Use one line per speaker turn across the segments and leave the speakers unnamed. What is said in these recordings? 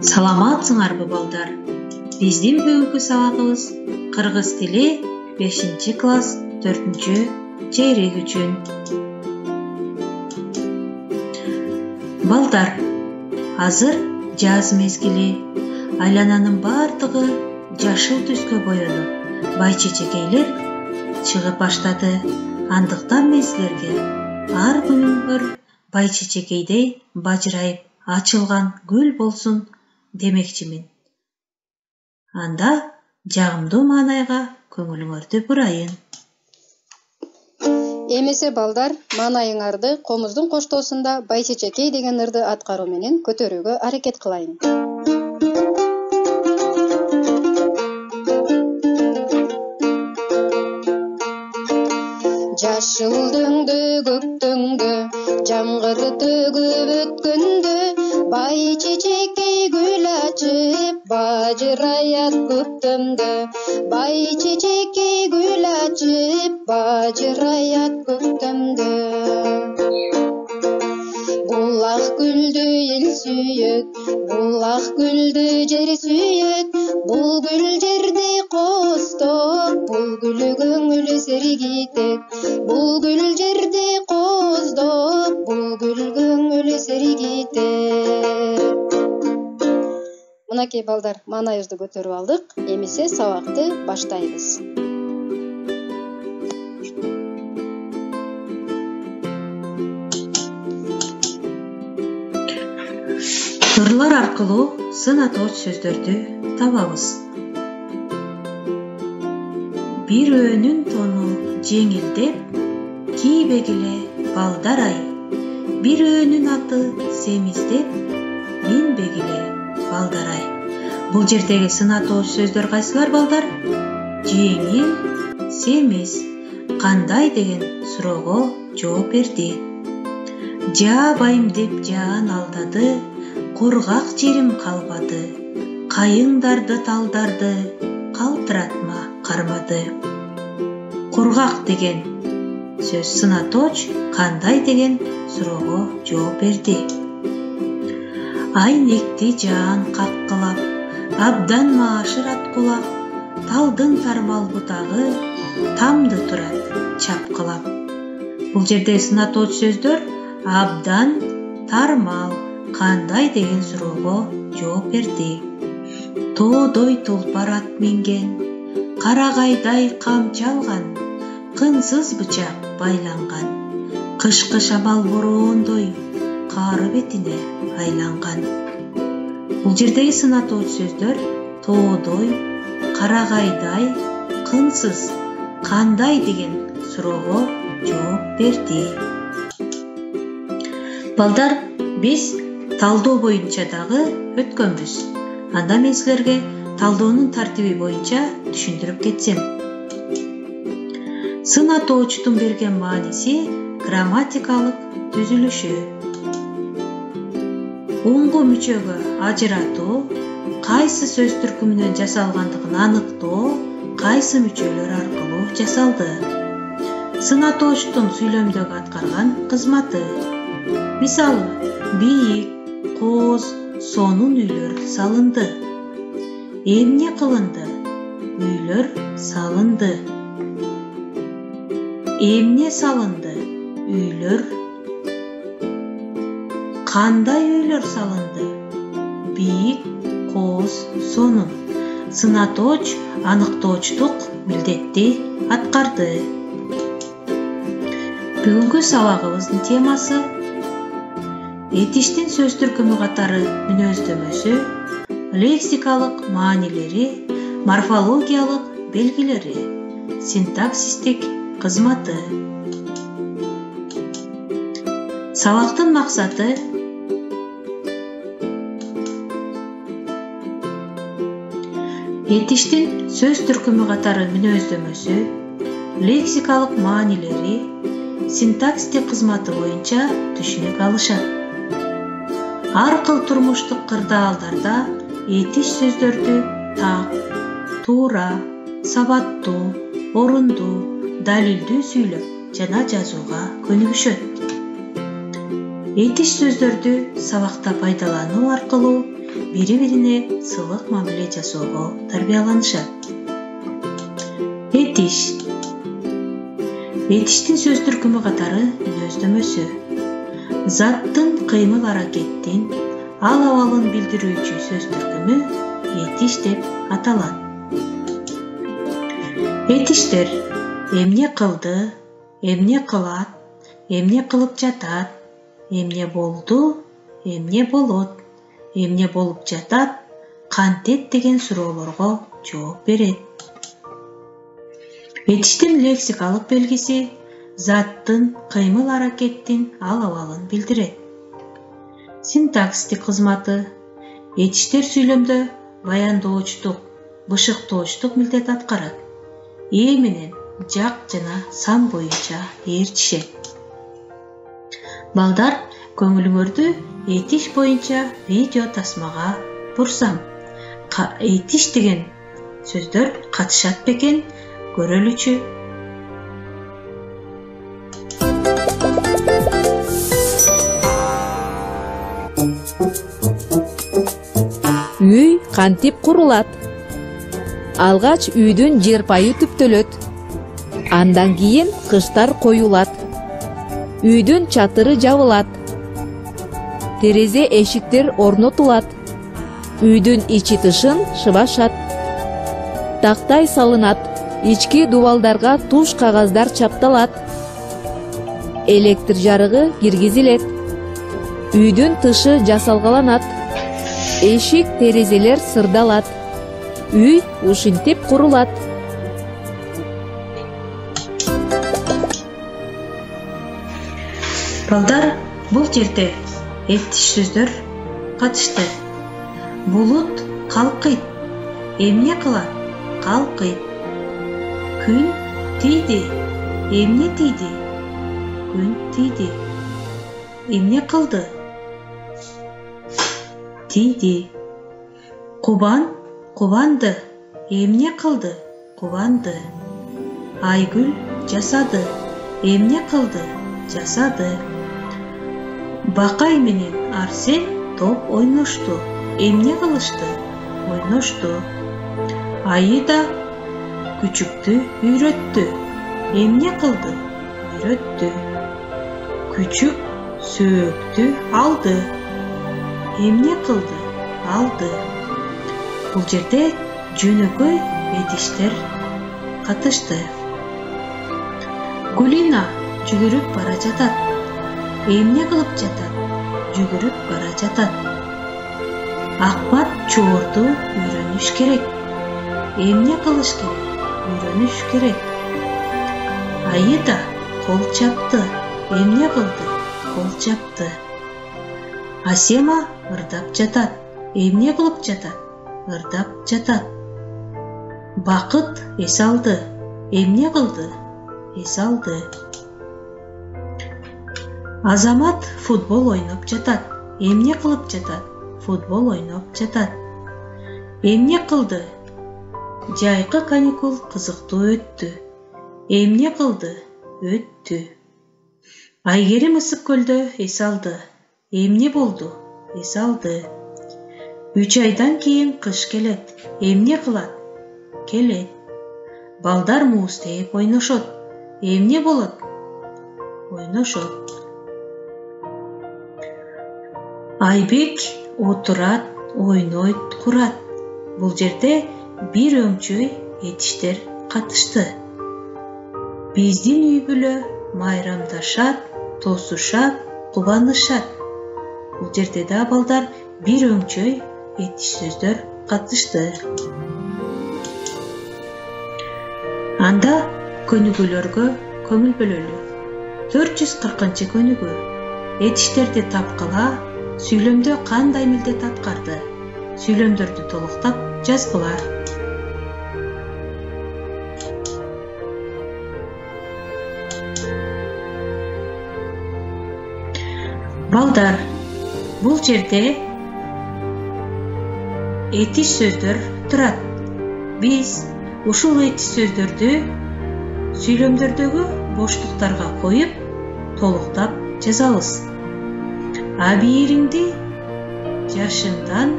Саламатсыңарбы балдар? Биздин бүгүнкү сабагыбыз кыргыз тили 5 класс 4 чейрек үчүн. Балдар, азыр жаз мезгили. Айлананын бардыгы жашыл түскө боёнуп, бай-чечекейлер чыгып баштады. Андыктан мен силерге ар күнүңөр бай-чечекейдей бажырайып ачылган гүл болсун демекчимин. Анда жагымдуу маанайга көңүлүңөрдү бурайын.
Эмесе балдар, маанайыңарды комуздун коштоосунда бай-чечекей деген ырды аткаруу менен көтөрүүгө аракет кылайын. Жашыл дөңдө көктөңдө, жамгыр төгүп өткөндө, бай-чечекей гүл ачып, бажыраят көктөмдө. Бай-чечекей гүл ачып, бажыраят көктөмдө. Булак гүлдү эл сүйөт, булак гүлдү жер сүйөт, бул гүл жерди коздоп, бул гүл көңүл сергитет. Бул гүл жерди коздоп, бул гүл көңүл сергитет. Мынакей балдар, маанайыбызды көтөрүп алдык. Эмесе сабакты баштайбыз.
Ырлар аркылуу сын атооч сөздөрдү табабыз. Бир өөнүн тону жеңилдеп, кийбегиле балдар ай. Бир өөнүн аты семиздеп, минбегиле балдар ай. Бул жердеги сын атооч сөздөр кайсылар балдар? Жеңил, семиз, кандай деген суроого жооп берди. Жаабайм деп жаан алдады, кургак жерим калбады. Кайыңдарды талдарды, калтыратма кармады. Кургак деген сөз сын атооч кандай деген суроого жооп берди. Айнекти жаан каккылап, абдан маашыр аткулап, талдын тармал бутагы тамды турат чапкылап. Бул жерде сын атооч сөздөр абдан, тармал, кандай деген суроого жооп берди. Тоодой тулпар ат минген, карагайдай камчы алган, кынсыз бычак байланган, кышкы шамал бороондой кары бетине айланган. Бул жердеги сын атооч сөздөр тоодой, карагайдай, кынсыз, кандай деген суроого жооп берди. Балдар, биз талдоо боюнча дагы өткөнбүз. Анда мен силерге талдоонун тартиби боюнча түшүндүрүп кетсем. Сын атоочтун берген мааниси грамматикалык түзүлүшү. Уңгу мүчөгө ажыратуу, кайсы сөз түркүмүнөн жасалгандыгын аныктоо кайсы мүчөлөр аркылуу жасалды. Сын атоочтун сүйлөмдөгү аткарган кызматы. Мисалы, бийик, кооз, сонун үйлөр салынды. Эмне кылынды? Үйлөр салынды. Эмне салынды? Үйлөр. Кандай үйлөр салынды? Бийик, кооз, сонун. Сын атооч аныктоочтук милдетти аткарды. Бүгүнкү сабагыбыздын темасы этиштин сөз түркүмү катары мүнөздөмөсү, лексикалык маанилери, морфологиялык белгилери, синтаксистик кызматы. Сабактын максаты этиштин сөз түркүмү катары мүнөздөмөсү, лексикалык маанилери, синтаксистик кызматы боюнча түшүнүк алышат. Ар кыл турмуштук кырдаалдарда этиш сөздөрдү так, туура, сабаттуу, орундуу, далилдүү сүйлөп жана жазууга көнүгүшөт. Этиш сөздөрдү сабакта пайдалануу аркылуу бири-бирине сылык мамиле жасоого тарбияланышат. Этиш. Этиштин сөз түркүмү катары мүнөздөмөсү. Заттын кыймыл-аракеттин ал-абалын билдирүүчү сөз түркүмү этиш деп аталат. Этиштер эмне кылды, эмне кылат, эмне кылып жатат, эмне болду, эмне болот, эмне болуп жатат, кантет деген суроолорго жооп берет. Этиштин лексикалык белгиси заттын кыймыл-аракеттин ал-абалын билдирет. Синтаксистик кызматы. Этиштер сүйлөмдө баяндоочтук, бышыктоочтук милдет аткарат. Ээ менен жак жана сан боюнча ээрчишет. Балдар, көңүлүңөрдү этиш боюнча видео тасмага бурсам, этиш деген сөздөр катышат бекен, көрөлүчү.
Үй кантип курулат? Алгач үйдүн жер пайы түптөлөт. Андан кийин кыштар коюлат. Үйдүн чатыры жабылат. Терезе эшиктер орнотулат. Үйдүн ичи тышын шыбашат. Тактай салынат. Ички дубалдарга туш кагаздар чапталат. Электр жарыгы киргизилет. Үйдүн тышы жасалгаланат. Эшик терезелер сырдалат. Үй ушинтип курулат.
Балдар, бул жерде этиш сөздөр катышты. Булут калкыйт. Эмне кылат? Калкыйт. Күн тийди. Эмне тийди? Күн тийди. Эмне кылды? Тийди. Кубан кубанды. Эмне кылды? Кубанды. Айгүл жасады. Эмне кылды? Жасады. Бакай менен Арсен топ ойношту. Эмне кылышты? Ойношту. Аида күчүктү үйрөттү. Эмне кылды? Үйрөттү. Күчүк сөөктү алды. Эмне кылды? Алды. Бул жерде жөнөкөй этиштер катышты. Гулина жүгүрүп бара жатат. Эмне кылып жатат? Жүгүрүп бара жатат. Акбат чоорду үйрөнүш керек. Эмне кылыш керек? Үйрөнүш керек. Аида кол чапты. Эмне кылды? Кол чапты. Асема ырдап жатат. Эмне кылып жатат? Ырдап жатат. Бакыт эс алды. Эмне кылды? Эс алды. Азамат футбол ойноп жатат. Эмне кылып жатат? Футбол ойноп жатат. Эмне кылды? Жайкы каникул кызыктуу өттү. Эмне кылды? Өттү. Айгерим ысык көлдө эс алды. Эмне болду? Эс алды. 3 айдан кийин кыш келет. Эмне кылат? Келет. Балдар муз тээп ойношот. Эмне болот? Ойношот. Айбек отурат, ойнойт, курат. Бул жерде бир өңчөй этиштер катышты. Биздин үй бүлө майрамдашат, тосушат, кубанышат. Бул жерде да балдар бир өңчөй этиш сөздөр катышты. Анда көнүгүүлөргө көңүл бөлөлү. 440 көнүгүү. Этиштерди тапкыла, сүйлөмдө кандай милдет аткарды? Сүйлөмдөрдү толуктап жазгыла. Балдар, бул жерде этиш сөздөр турат. Биз ушул этиш сөздөрдү сүйлөмдөрдөгү боштуктарга коюп, толуктап жазабыз. Абийириңди жашыңдан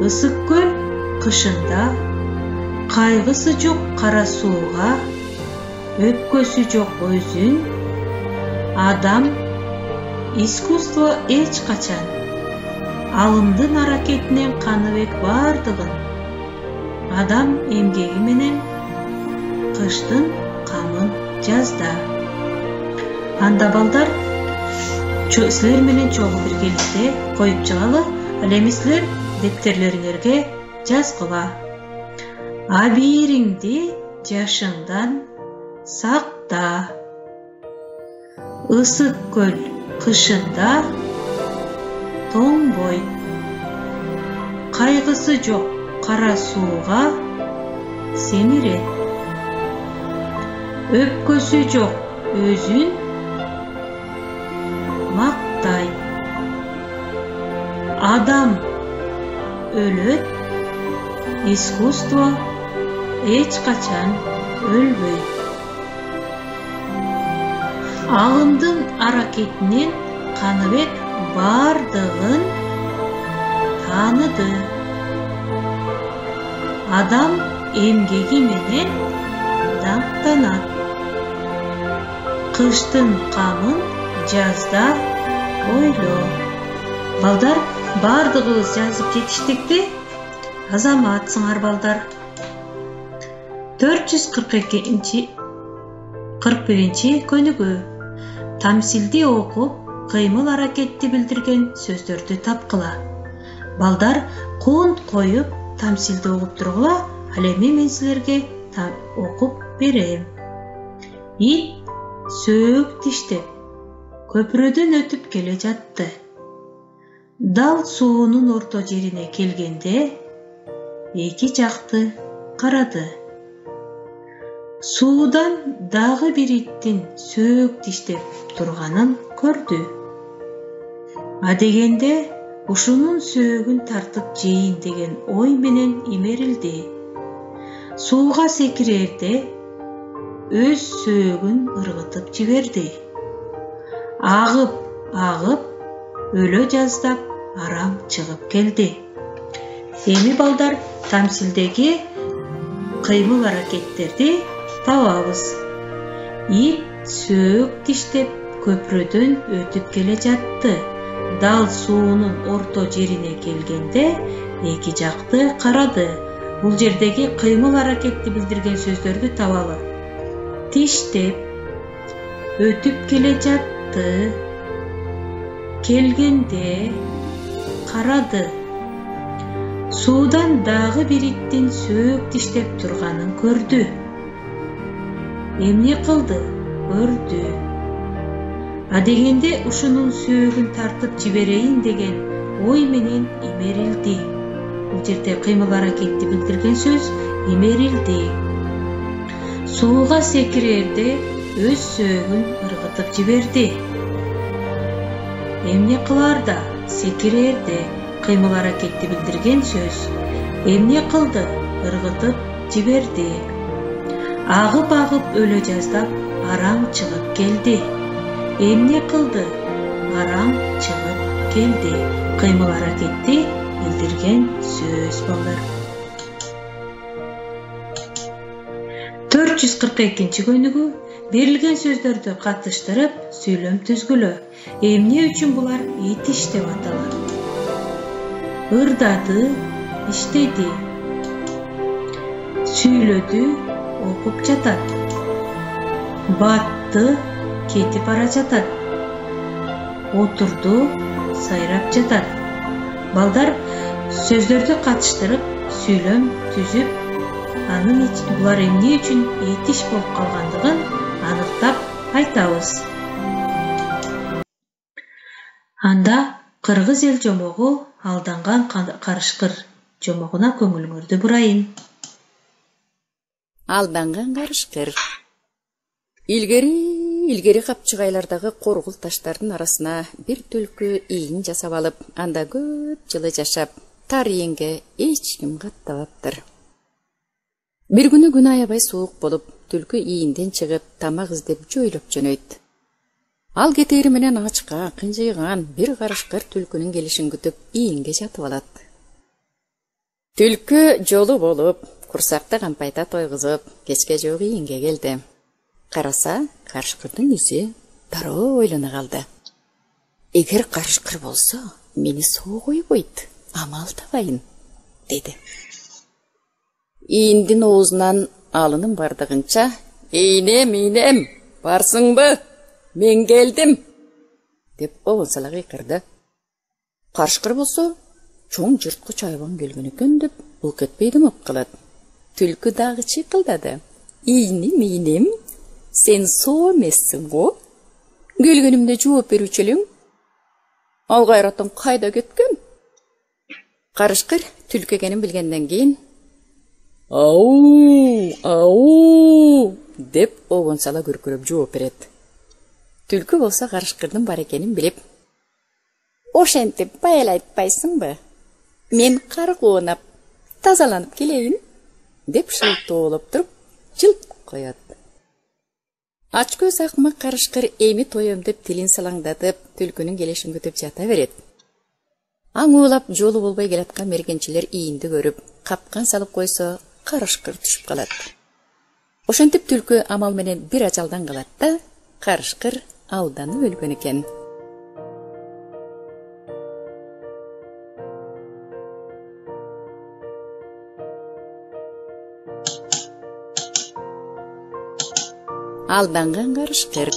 ысык көл кышында, кайгысы жок кара сууга, өпкөсү жок өзүн, адам искусство эч качан, алымдын аракетинен Каныбек бардыгын, адам эмгеги менен, кыштын камын жазда. Анда балдар, силер менен чогуу биргеликте коюп чыгалы, ал эми силер дептерлериңерге жазгыла. Абийириңди жашыңдан сакта. Isık göl kışında тоңбой. Кайгысы жок кара сууга семирет. Өпкөсү жок өзүн мактайт. Адам өлөт, искусство эч качан өлбөйт. Алымдын аракетинен Каныбек бардыгын таныды. Адам эмгеги менен даңктанат. Кыштын камын жазда ойло. Балдар, бардыгыбыз жазып жетиштикти? Азаматсыңар балдар. 441-ci көнүгү. Тамсилди окуп, кыймыл аракетти билдирген сөздөрдү тапкыла. Балдар, куунт коюп, тамсилди окуп тургула, ал эми мен силерге окуп берем. Ит сөөк тиштеп, көпүрөдөн өтүп келе жатты. Дал суунун орто жерине келгенде, эки жакты карады. Суудан дагы бир иттин сөөк тиштеп турганын көрдү. Адегенде ушунун сөөгүн тартып жейин деген ой менен имерилди. Сууга секирерде өз сөөгүн ыргытып жиберди. Агып, өлө жаздап арам чыгып келди. Эми балдар, тамсилдеги кыймыл аракеттерди табабыз. Ит сөөк тиштеп көпүрөдөн өтүп келе жатты. Дал суунун орто жерине келгенде эки жакты карады. Бул жердеги кыймыл аракетти билдирген сөздөрдү табалы. Тиштеп, өтүп келе жатты, келгенде, карады. Суудан дагы бир иттин сөөк тиштеп турганын көрдү. Эмне кылды? Көрдү. Адегенде ушунун сөөгүн тартып жиберейин деген ой менен имерилди. Бул жерде кыймыл аракетти билдирген сөз имерилди. Сууга секирерде өз сөөгүн ыргытып жиберди. Эмне кыларда? Секирерде кыймыл аракетти билдирген сөз. Эмне кылды? Ыргытып жиберди. Агып өлө жаздап арам чыгып келди. Эмне кылды? Арам чыгып келди. Кыймыл аракетти билдирген сөз балдар. 442-ci көнүгү. Берилген сөздөрдү катыштырып, сүйлөм түзгүлө. Эмне үчүн булар итиш деп аталат? Ырдады, иштеди. Сүйлөдү, окуп жатат. Батты, кетип бара жатат. Отурду, сайрап жатат. Балдар, сөздөрдү катыштырып, сүйлөм түзүп, анын булар эмне үчүн этиш болуп калгандыгын аныктап айтабыз. Анда кыргыз эл жомогу алданган карышкыр жомогуна көңүлүңөрдү бурайын.
Алданган карышкыр. Илгери капчыгайлардагы коргул таштардын арасына бир түлкү ийин жасап алып, анда көп жылы жашап, тарыйынга эч ким каттабаптыр. Бир күнү күн аябай суук болуп, түлкү ийинден чыгып, тамак издеп жойлоп жөнөйт. Ал кетери менен ачка, кынжыйган бир карышкыр түлкүнүн келишин күтүп, ийинге жатып алат. Түлкі жолу болып, құрсақты қампайта тойғызып, кешке жоқ иінге келді. Қараса, қарышқырдың өзі дару ойлана қалды. Егер қарышқыр болса, мені су қойып қойды, амал табайын, деді. Иіндің оғызынан алының бардығынша, «Инем, барсың бы? Мен келдім!» деп оғынсалағы қырды. Қарышқыр болса, чоң жұртқы чайбан келген екен деп, бұл кетпейді мұп қылады. Түлкі дағы чиқылдады. «Инем, сен су емессің го? Келгенімде жауап берушілің? Ал қайраттың қайда кеткен?» Қарышқыр түлкігенін білгенден кейін, «Ау!» деп оғынсала күркіріп жауап береді. Түлкі болса қарышқырдың бар екенін біліп, «Ошентіп байыл айтпайсың бы? Мен қарық оңап, тазаланып келейін?» деп шылты олып тұрып, жылт қояды. Ачкөз ақмақ қарышқыр эми тойым деп тілін салаңдатып, түлкінің келешін күтіп жата береді. Аң олап жолы болбай келатқан мергеншілер иінді көріп, қапқан салып қойса, қарышқыр түшіп қалады. Ошентіп түлкі амал менен бір ажалдан қалады да, қарышқыр алданып өлген екен. Алданған қарышқыр.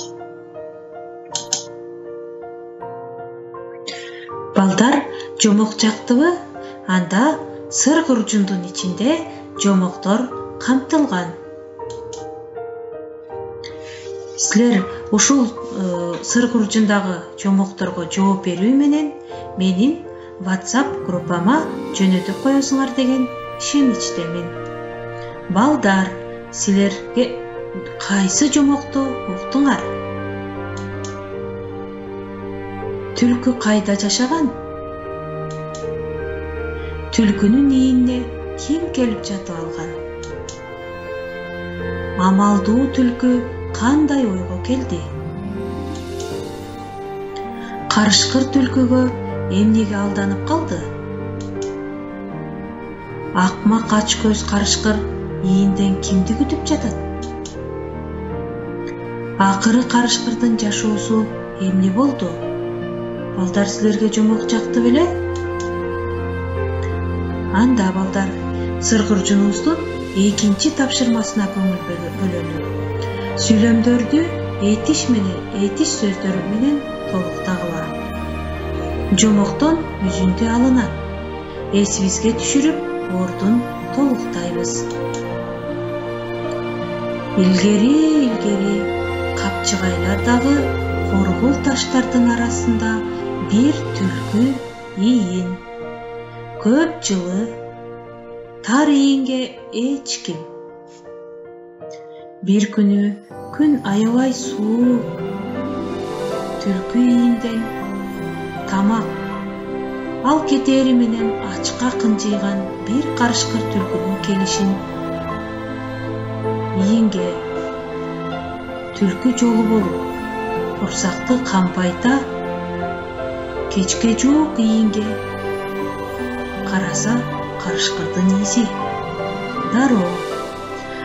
Балдар жомоқ жақтыбы? Анда сыр құржындың içinde жомоқтор қамтылған. Сілер ушул сыр құржындағы жомоқторға жооп берүү менен менин WhatsApp группама жөнөтүп коесуңар деген ишеничтемин. Балдар, силерге кайсы жомокту уктуңар? Түлкү кайда жашаган? Түлкүнүн ийине ким келип жатып алган? Амалдуу түлкү кандай ойго келди? Карышкыр түлкүгө эмнеге алданып калды? Акмак ачкөз карышкыр ийинден кимди күтүп жатат? Акыры карышкырдын жашоосу эмне болду? Балдар, силерге жомок жакты беле? Анда балдар, сыр куржунубуздун экинчи тапшырмасына көңүл бөлөлү. Сүйлөмдөрдү этиш сөздөрү менен толуктагыла. Жомоктон үзүндү алынат. Эсибизге түшүрүп, ордун толуктайбыз. Илгери капчыгайлардагы коргул таштардын арасында бир түлкү ийин. Көп жылы тар ийинге эч ким. Бир күнү күн аябай суук. Түлкү ийинден тамак ал кетери менен ачка кынжыйган бир карышкыр түлкүнүн келишин ийинге түлкү жолу болуп, курсакты кампайта кечке жуук ийинге караса, карышкырдын ээси дароо.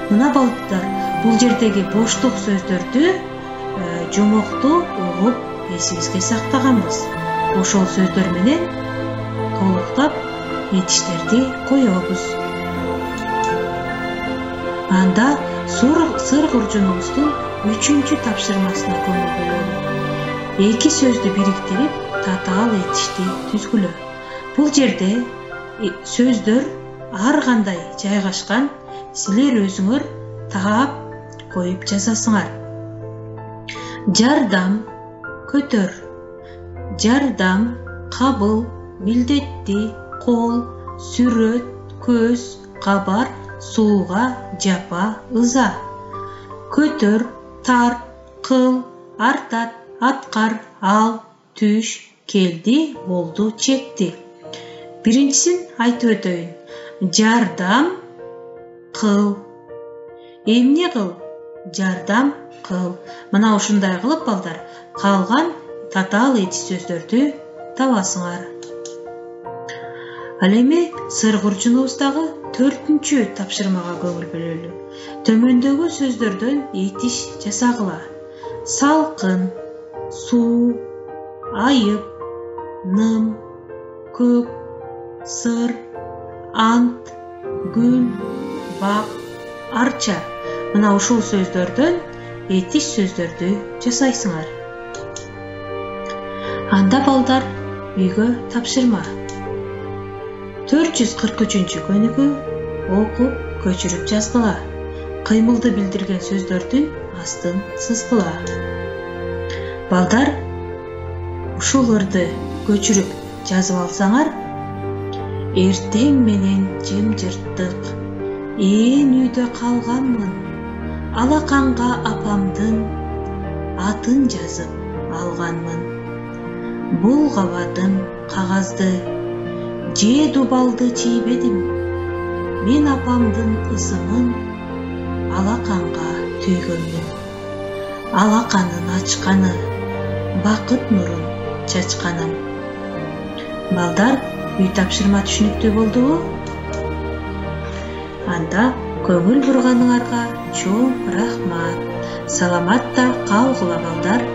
Мына балдар, бул жердеги боштук сөздөрдү жомокту угуп эсибизге сактаганбыз. Ошол сөздөр менен толуктап этиштерди коебуз. Анда сыр куржунубуздун 3-чү тапшырмасына көңүл бөлөлү. Эки сөздү бириктирип, татаал этишти түзгүлө. Бул жерде сөздөр ар кандай жайгашкан, силер өзүңөр таап коюп жазасыңар. Жардам, көтөр. Жардам, кабыл, милдетти, кол, сүрөт, көз, кабар, сууга, жапа, ыза. Көтөр, тар, кыл, артат, аткар, ал, түш, келди, болду, чекти. Биринчисин айтып өтөйүн. Жардам, кыл. Эмне кыл? Жардам, кыл. Мына ушундай кылып балдар, калган татаал этиш сөздөрдү табасыңар. Ал эми сыр курчунубуздагы 4-чү тапшырмага көңүл бөлөлү. Төмөндөгү сөздөрдөн этиш жасагыла. Салкын, суу, айып, ным, көк, сыр, ант, гүл, бак, арча. Мына ушул сөздөрдөн этиш сөздөрдү жасайсыңар. Анда балдар үйгө тапшырма. 443-чү көнүгүү окуп, көчүрүп жазгыла. Кыймылды билдирген сөздөрдүн астын сызгыла. Балдар, ушуларды көчүрүп жазып алсаңар, эртең менен жымжырттык, ээн үйдө калганмын, алаканга апамдын атын жазып алганмын. Бул кабадым кагазды, же дубалды чийбедим, мен апамдын ысымын алаканга түйгөнмүн. Алаканын ачканы, бакыт нурун чачканым. Балдар, үй тапшырма түшүнүктүү болдубу? Анда көңүл бурганыңарга чоң рахмат. Саламатта калгыла балдар.